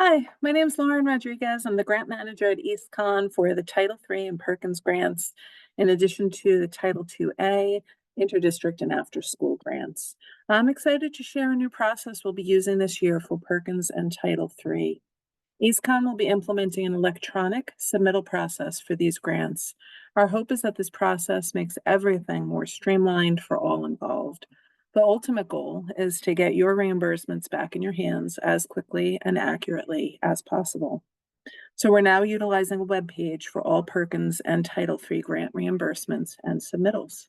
Hi, my name's Lauren Rodriguez. I'm the grant manager at EASTCONN for the Title III and Perkins grants, in addition to the Title II-A, interdistrict, and after-school grants. I'm excited to share a new process we'll be using this year for Perkins and Title III. EASTCONN will be implementing an electronic submittal process for these grants. Our hope is that this process makes everything more streamlined for all involved. The ultimate goal is to get your reimbursements back in your hands as quickly and accurately as possible. So we're now utilizing a web page for all Perkins and Title III grant reimbursements and submittals.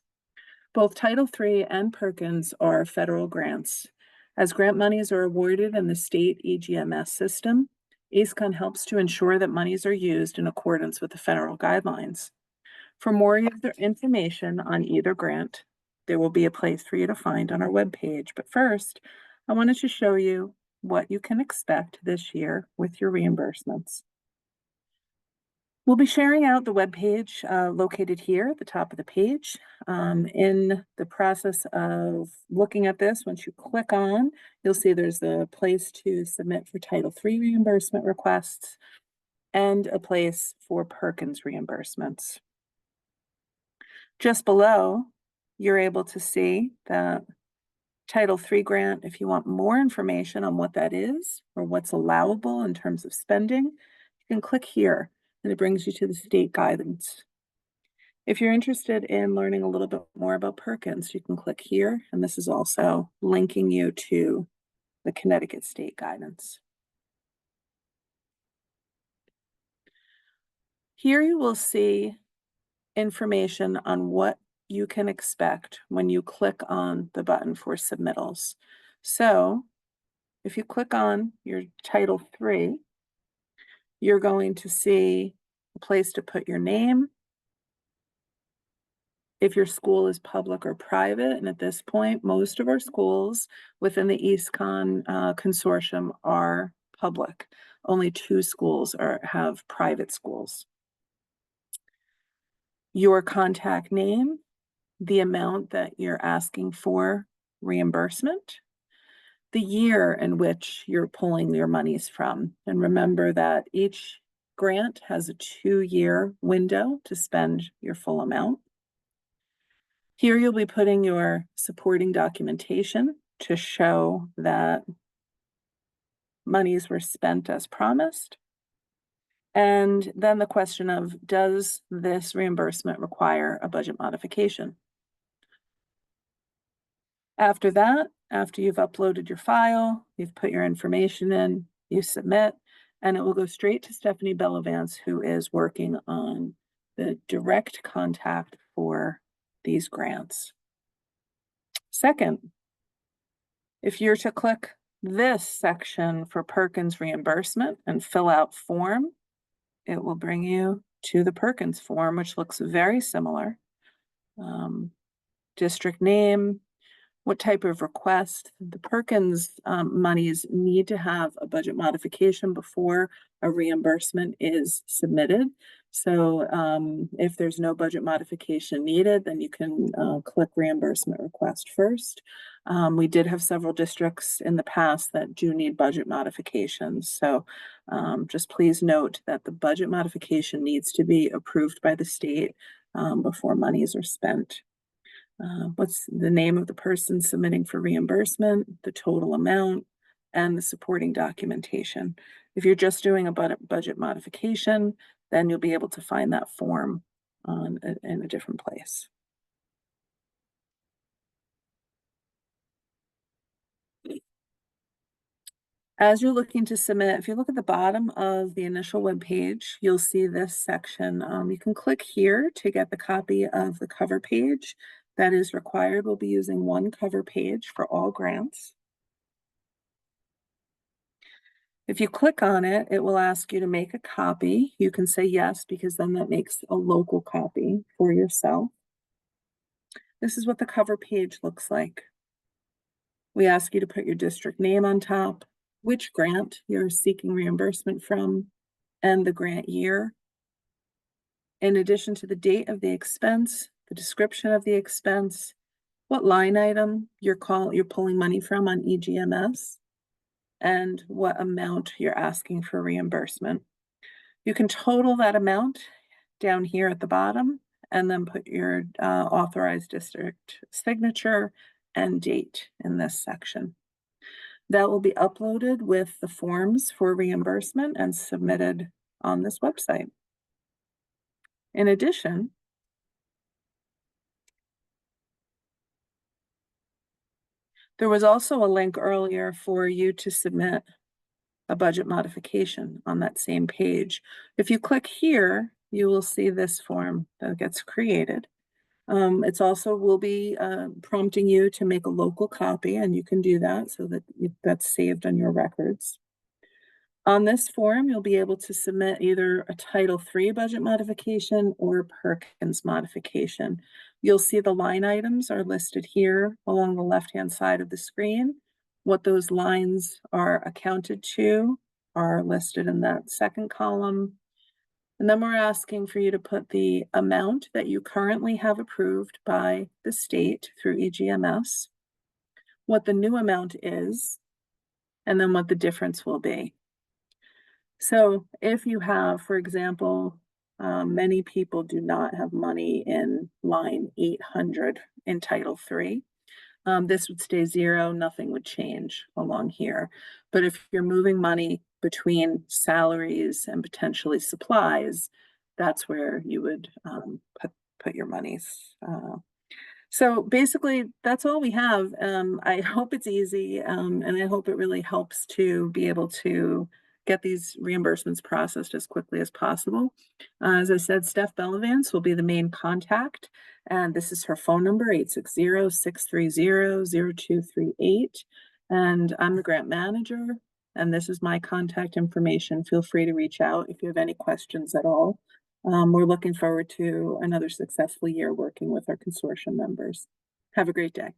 Both Title III and Perkins are federal grants. As grant monies are awarded in the state EGMS system, EASTCONN helps to ensure that monies are used in accordance with the federal guidelines. For more information on either grant, there will be a place for you to find on our webpage. But first, I wanted to show you what you can expect this year with your reimbursements. We'll be sharing out the webpage located here at the top of the page. In the process of looking at this, once you click on, you'll see there's a place to submit for Title III reimbursement requests and a place for Perkins reimbursements. Just below, you're able to see that Title III grant, if you want more information on what that is or what's allowable in terms of spending, you can click here and it brings you to the state guidance. If you're interested in learning a little bit more about Perkins, you can click here, and this is also linking you to the Connecticut state guidance. Here you will see information on what you can expect when you click on the button for submittals. So if you click on your Title III, you're going to see a place to put your name, if your school is public or private, and at this point, most of our schools within the EASTCONN consortium are public. Only 2 schools have private schools. Your contact name, the amount that you're asking for reimbursement, the year in which you're pulling your monies from. And remember that each grant has a 2-year window to spend your full amount. Here you'll be putting your supporting documentation to show that monies were spent as promised. And then the question of, does this reimbursement require a budget modification? After that, after you've uploaded your file, you've put your information in, you submit, and it will go straight to Stephanie Bellavance, who is working on the direct contact for these grants. Second, if you're to click this section for Perkins reimbursement and fill out form, it will bring you to the Perkins form, which looks very similar. District name, what type of request. The Perkins monies need to have a budget modification before a reimbursement is submitted. So if there's no budget modification needed, then you can click reimbursement request first. We did have several districts in the past that do need budget modifications. So just please note that the budget modification needs to be approved by the state before monies are spent. What's the name of the person submitting for reimbursement, the total amount, and the supporting documentation. If you're just doing a budget modification, then you'll be able to find that form in a different place. As you're looking to submit, if you look at the bottom of the initial web page, you'll see this section. You can click here to get the copy of the cover page that is required. We'll be using one cover page for all grants. If you click on it, it will ask you to make a copy. You can say yes, because then that makes a local copy for yourself. This is what the cover page looks like. We ask you to put your district name on top, which grant you're seeking reimbursement from, and the grant year. In addition to the date of the expense, the description of the expense, what line item you're pulling money from on EGMS, and what amount you're asking for reimbursement. You can total that amount down here at the bottom and then put your authorized district signature and date in this section. That will be uploaded with the forms for reimbursement and submitted on this website. In addition, there was also a link earlier for you to submit a budget modification on that same page. If you click here, you will see this form that gets created. It's also will be prompting you to make a local copy, and you can do that so that that's saved on your records. On this form, you'll be able to submit either a Title III budget modification or a Perkins modification. You'll see the line items are listed here along the left-hand side of the screen. What those lines are accounted to are listed in that second column. And then we're asking for you to put the amount that you currently have approved by the state through EGMS, what the new amount is, and then what the difference will be. So if you have, for example, many people do not have money in line 800 in Title III. This would stay zero, nothing would change along here. But if you're moving money between salaries and potentially supplies, that's where you would put your monies. So basically, that's all we have. I hope it's easy, and I hope it really helps to be able to get these reimbursements processed as quickly as possible. As I said, Steph Bellavance will be the main contact, and this is her phone number, 860-630-0238. And I'm the grant manager, and this is my contact information. Feel free to reach out if you have any questions at all. We're looking forward to another successful year working with our consortium members. Have a great day.